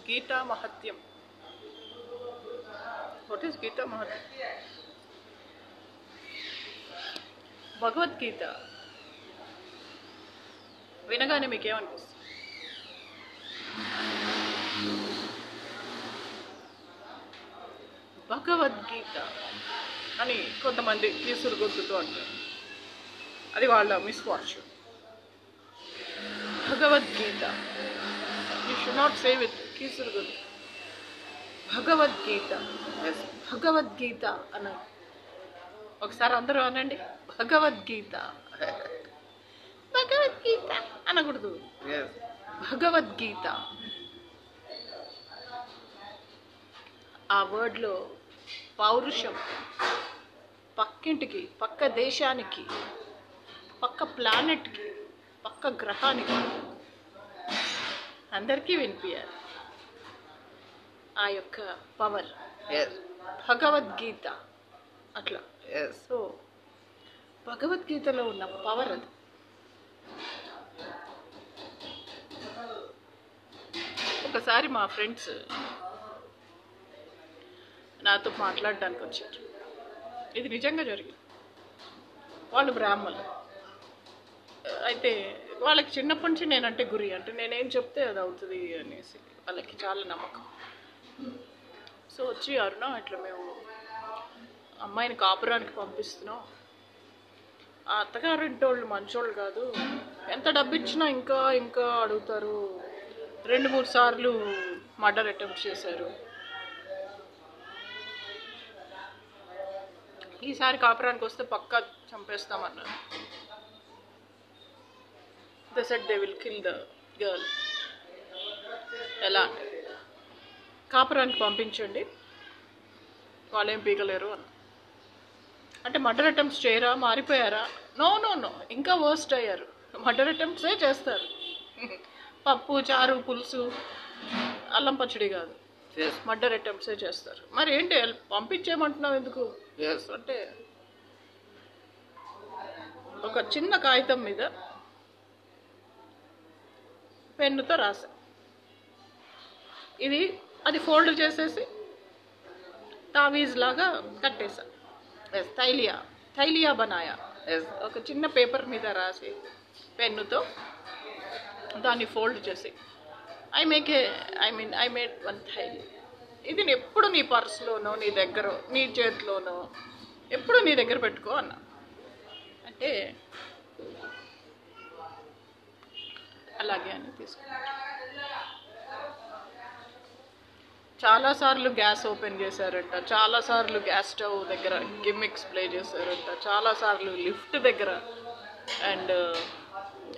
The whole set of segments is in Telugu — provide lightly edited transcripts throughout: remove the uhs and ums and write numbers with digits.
Gita Mahatyam. What is Gita Mahatyam? Bhagavad Gita వినగానే మీకేమనిపిస్తుంది? భగవద్గీత అని కొంతమంది కీసురు గొంతుతో అంటారు. అది వాళ్ళ misfortune. Bhagavad Gita you should not say with కీసురు గొంతు. భగవద్గీత, భగవద్గీత అన్నారు. ఒకసారి అందరూ అనండి, భగవద్గీత. భగవద్గీత అనకూడదు, భగవద్గీత. ఆ వర్డ్లో పౌరుషం, పక్కింటికి, పక్క దేశానికి, పక్క ప్లానెట్కి, పక్క గ్రహానికి అందరికీ వినిపించాలి ఆ యొక్క పవర్. భగవద్గీత అట్లా. సో భగవద్గీతలో ఉన్న పవర్ అది. ఒకసారి మా ఫ్రెండ్స్ నాతో మాట్లాడడానికి వచ్చారు. ఇది నిజంగా జరిగింది. వాళ్ళు బ్రాహ్మణులు. అయితే వాళ్ళకి చిన్నప్పటి నుంచి నేనంటే గురి, అంటే నేనేం చెప్తే అది అవుతుంది అనేసి వాళ్ళకి చాలా నమ్మకం. సో వచ్చి, అరుణ ఇట్లా మేము అమ్మాయిని కాపురానికి పంపిస్తున్నాం, ఆ అత్తగారింటోళ్ళు మంచోళ్ళు కాదు, ఎంత డబ్బు ఇచ్చినా ఇంకా ఇంకా అడుగుతారు, 2-3 సార్లు మర్డర్ అటెంప్ట్ చేశారు, ఈసారి కాపురానికి వస్తే పక్కా చంపేస్తామన్నారు. They said they will kill the girl. ఎలా కాపురానికి పంపించండి, వాళ్ళేం పీకలేరు అన్న. అంటే మర్డర్ అటెంప్ట్స్ చేయరా, మారిపోయారా? నో నో నో, ఇంకా వర్స్ట్ అయ్యారు. మర్డర్ అటెంప్ట్సే చేస్తారు. పప్పు, చారు, పులుసు, అల్లం పచ్చడి కాదు, మర్డర్ అటెంప్ట్సే చేస్తారు. మరి ఏంటి పంపించేయమంటున్నావు ఎందుకు అంటే, ఒక చిన్న కాగితం మీద పెన్నుతో రాసా. ఇది అది ఫోల్డ్ చేసేసి తావీజ్ లాగా కట్టేసా. థైలియా బనాయా. ఒక చిన్న పేపర్ మీద రాసి పెన్నుతో దాన్ని ఫోల్డ్ చేసి ఐ మేడ్ వన్ థైలి. ఇది ఎప్పుడు నీ పర్సులోనో, నీ దగ్గర, నీ చేతిలోనో ఎప్పుడు నీ దగ్గర పెట్టుకో అన్నా. అంటే అలాగే అని తీసుకున్నా. చాలాసార్లు గ్యాస్ ఓపెన్ చేశారంట, చాలాసార్లు గ్యాస్ స్టవ్ దగ్గర గిమ్మిక్స్ ప్లే చేశారంట, చాలాసార్లు లిఫ్ట్ దగ్గర, అండ్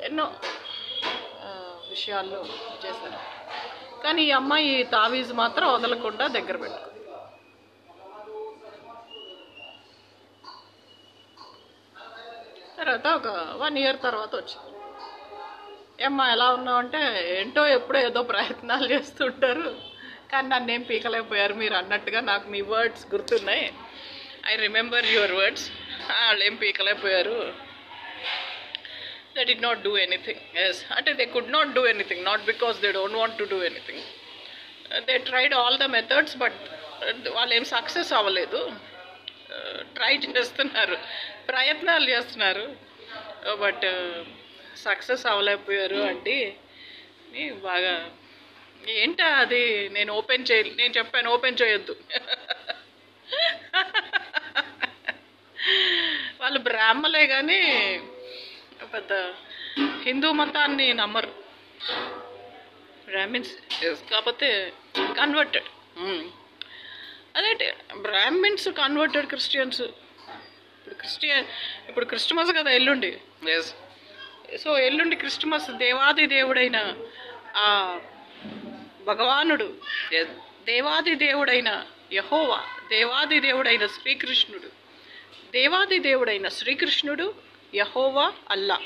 ఎన్నో విషయాల్లో చేశారు. కానీ ఈ అమ్మాయి తావీజ్ మాత్రం వదలకుండా దగ్గర పెట్టు. తర్వాత ఒక 1 year తర్వాత వచ్చింది. ఏమ్మా ఎలా ఉన్నావు అంటే, ఏంటో ఎప్పుడో ఏదో ప్రయత్నాలు చేస్తుంటారు కానీ నన్ను ఏం పీకలేకపోయారు మీరు అన్నట్టుగా. నాకు మీ వర్డ్స్ గుర్తున్నాయి, ఐ రిమెంబర్ యువర్ వర్డ్స్. వాళ్ళు ఏం పీకలేకపోయారు, they did not do anything. Yes అంటే they could not do anything, not because they don't want to do anything. They tried all the methods, but వాళ్ళు ఏం సక్సెస్ అవ్వలేదు. ట్రై చేస్తున్నారు, ప్రయత్నాలు చేస్తున్నారు, బట్ సక్సెస్ అవ్వలేకపోయారు. అంటే బాగా ఏంటా అది, నేను చెప్పాను ఓపెన్ చేయొద్దు. వాళ్ళు బ్రాహ్మలే కానీ పెద్ద హిందూ మతాన్ని నమ్మరు. బ్రాహ్మిన్స్ కాకపోతే కన్వర్టెడ్. అదేంటి బ్రాహ్మిన్స్ కన్వర్టెడ్ క్రిస్టియన్స్. ఇప్పుడు క్రిస్టమస్ కదా ఎల్లుండి. సో ఎల్లుండి క్రిస్టమస్. దేవాది దేవుడైన ఆ భగవానుడు, దేవాది దేవుడైన యెహోవా, దేవాది దేవుడైన శ్రీకృష్ణుడు, దేవాది దేవుడైన శ్రీకృష్ణుడు, యెహోవా, అల్లా,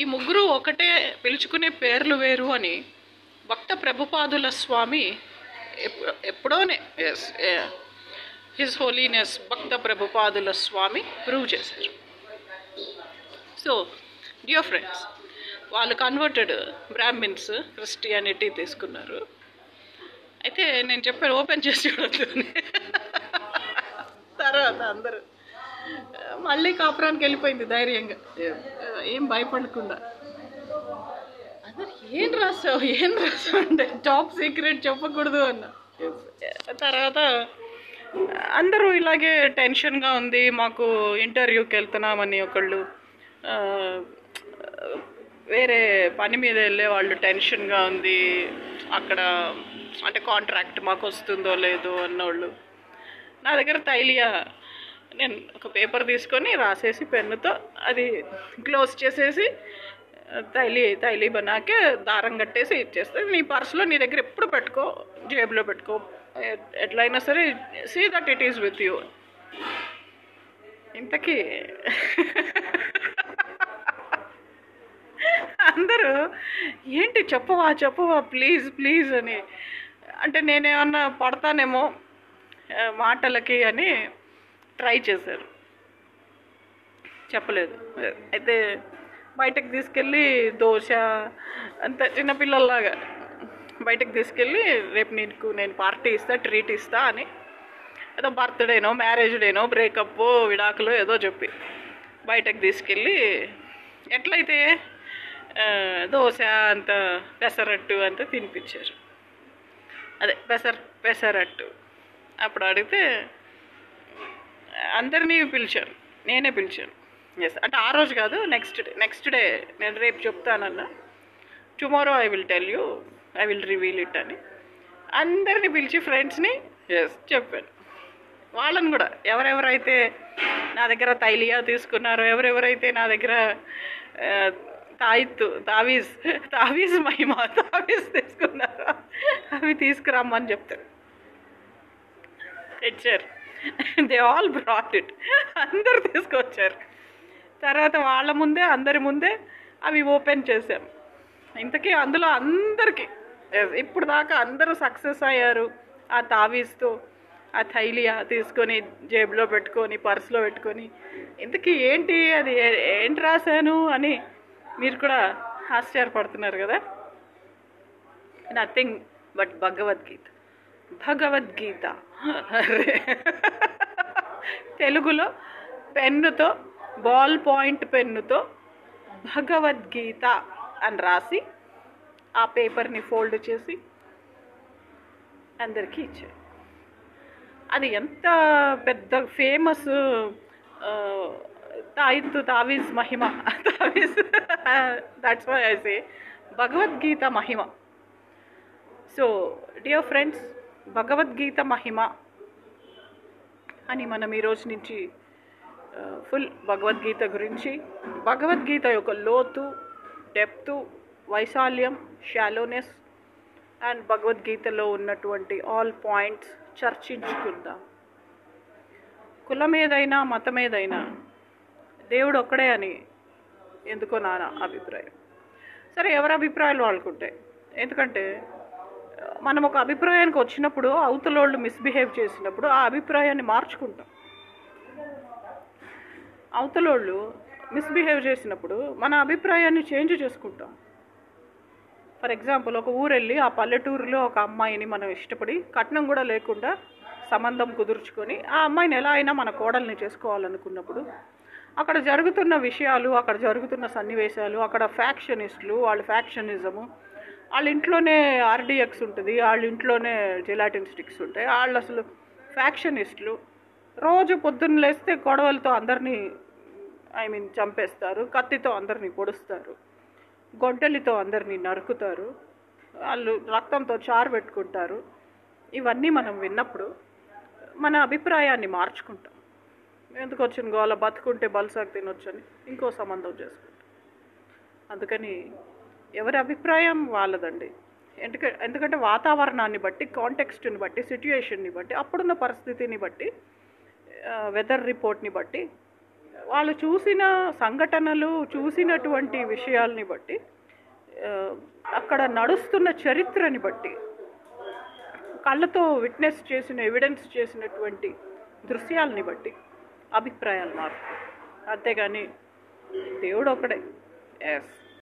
ఈ ముగ్గురు ఒకటే, పిలుచుకునే పేర్లు వేరు అని భక్త ప్రభుపాదుల స్వామి ఎప్పుడోనే హిజ్ హోలీనెస్ భక్త ప్రభుపాదుల స్వామి ప్రూవ్ చేశారు. సో డియర్ ఫ్రెండ్స్, వాళ్ళు కన్వర్టెడ్ బ్రాహ్మిన్స్ క్రిస్టియానిటీ తీసుకున్నారు. అయితే నేను చెప్పాను ఓపెన్ చేసి చూడొద్దు అని. తర్వాత అందరూ మళ్ళీ కాపురానికి వెళ్ళిపోయింది ధైర్యంగా, ఏం భయపడకుండా. అందరు ఏం రాసావు అంటే టాప్ సీక్రెట్ చెప్పకూడదు అన్న. తర్వాత అందరూ ఇలాగే టెన్షన్గా ఉంది, మాకు ఇంటర్వ్యూకి వెళ్తున్నామని ఒకళ్ళు, వేరే పని మీద వెళ్ళే వాళ్ళు టెన్షన్గా ఉంది అక్కడ, అంటే కాంట్రాక్ట్ మాకు వస్తుందో లేదో అన్నోళ్ళు. నా దగ్గర తైలియా, నేను ఒక పేపర్ తీసుకొని రాసేసి పెన్నుతో అది క్లోజ్ చేసేసి తైలీ బనాకే దారం కట్టేసి ఇచ్చేస్తే, నీ పర్సులో నీ దగ్గర ఎప్పుడు పెట్టుకో, జేబులో పెట్టుకో, ఎట్లయినా సరే see that it is with you. ఇంతకీ అందరూ ఏంటి చెప్పవా ప్లీజ్ అని, అంటే నేనేమన్నా పడతానేమో మాటలకి అని ట్రై చేశారు, చెప్పలేదు. అయితే బయటకు తీసుకెళ్ళి దోశ అంత చిన్నపిల్లల్లాగా బయటకు తీసుకెళ్ళి, రేపు నేను పార్టీ ఇస్తా, ట్రీట్ ఇస్తా అని, ఏదో బర్త్డేనో మ్యారేజ్ డేనో బ్రేకప్ విడాకులో ఏదో చెప్పి బయటకు తీసుకెళ్ళి, ఎట్లయితే దోశ అంత పెసరట్టు అంతా తినిపించారు. అదే పెసరట్టు. అప్పుడు అడిగితే అందరినీ పిలిచారు, నేనే పిలిచాను. ఎస్, అంటే ఆ రోజు కాదు, నెక్స్ట్ డే నేను రేపు చెప్తానన్నా, tomorrow I will tell you, I will reveal it అని అందరినీ పిలిచి ఫ్రెండ్స్ని ఎస్ చెప్పాను. వాళ్ళని కూడా ఎవరెవరైతే నా దగ్గర తైలియా తీసుకున్నారో, ఎవరెవరైతే నా దగ్గర తావీజ్ మహిమ తీసుకున్నారో అవి తీసుకురమ్మని చెప్తారు. తెచ్చారు, దే ఆల్ బ్రాట్ ఇట్, అందరు తీసుకొచ్చారు. తర్వాత వాళ్ళ ముందే అందరి ముందే అవి ఓపెన్ చేశాం. ఇంతకీ అందులో అందరికీ ఇప్పుడు దాకా అందరూ సక్సెస్ అయ్యారు ఆ తావీజ్తో, ఆ థైలియా తీసుకొని జేబులో పెట్టుకొని పర్సులో పెట్టుకొని. ఇంతకీ ఏంటి అది, ఏంటి రాశాను అని మీరు కూడా ఆశ్చర్యపడుతున్నారు కదా. నథింగ్ బట్ భగవద్గీత తెలుగులో పెన్నుతో, బాల్ పాయింట్ పెన్నుతో భగవద్గీత అని రాసి ఆ పేపర్ని ఫోల్డ్ చేసి అందరికీ ఇచ్చారు. అది ఎంత పెద్ద ఫేమస్ తావీజ్ మహిమ, that's why I say Bhagavad Gita మహిమ. సో డియర్ ఫ్రెండ్స్, భగవద్గీత మహిమ అని మనం ఈరోజు నుంచి ఫుల్ భగవద్గీత గురించి, భగవద్గీత యొక్క లోతు, డెప్త్, వైశాల్యం, షాలోనెస్ అండ్ భగవద్గీతలో ఉన్నటువంటి ఆల్ పాయింట్స్ చర్చించుకుందాం. కులం ఏదైనా మతం ఏదైనా దేవుడు ఒక్కడే అని ఎందుకో నా అభిప్రాయం. సరే, ఎవరి అభిప్రాయాలు వాళ్ళకుంటాయి. ఎందుకంటే మనం ఒక అభిప్రాయానికి వచ్చినప్పుడు అవతలోళ్ళు మిస్బిహేవ్ చేసినప్పుడు ఆ అభిప్రాయాన్ని మార్చుకుంటాం. అవతలోళ్ళు మిస్బిహేవ్ చేసినప్పుడు మన అభిప్రాయాన్ని చేంజ్ చేసుకుంటాం. ఫర్ ఎగ్జాంపుల్, ఒక ఊరెళ్ళి ఆ పల్లెటూరులో ఒక అమ్మాయిని మనం ఇష్టపడి కట్నం కూడా లేకుండా సంబంధం కుదుర్చుకొని ఆ అమ్మాయిని ఎలా అయినా మన కోడల్ని చేసుకోవాలనుకున్నప్పుడు అక్కడ జరుగుతున్న విషయాలు, అక్కడ జరుగుతున్న సన్నివేశాలు, అక్కడ ఫ్యాక్షనిస్టులు, వాళ్ళ ఫ్యాక్షనిజము, వాళ్ళ ఇంట్లోనే ఆర్డిఎక్స్ ఉంటుంది, వాళ్ళ ఇంట్లోనే జెలాటిన్ స్టిక్స్ ఉంటాయి, వాళ్ళు అసలు ఫ్యాక్షనిస్టులు. రోజు పొద్దున్న లేస్తే గొడవలతో అందరినీ చంపేస్తారు, కత్తితో అందరినీ పొడుస్తారు, గొడ్డలితో అందరినీ నరుకుతారు, వాళ్ళు రక్తంతో చారు పెట్టుకుంటారు. ఇవన్నీ మనం విన్నప్పుడు మన అభిప్రాయాన్ని మార్చుకుంటాం. ఎందుకు వచ్చిన గోల, బతుకుంటే బలసాకు తినొచ్చని ఇంకో సంబంధం చేసుకుంటాం. అందుకని ఎవరి అభిప్రాయం వాళ్ళదండి. ఎందుకంటే వాతావరణాన్ని బట్టి, కాంటెక్స్ట్ని బట్టి, సిట్యుయేషన్ని బట్టి, అప్పుడున్న పరిస్థితిని బట్టి, వెదర్ రిపోర్ట్ని బట్టి, వాళ్ళు చూసిన సంఘటనలు, చూసినటువంటి విషయాల్ని బట్టి, అక్కడ నడుస్తున్న చరిత్రని బట్టి, కళ్ళతో విట్నెస్ చేసిన, ఎవిడెన్స్ చేసినటువంటి దృశ్యాలని బట్టి అభిప్రాయాలు మారుతాయి. అంతేగాని దేవుడు ఒకడే. ఎస్.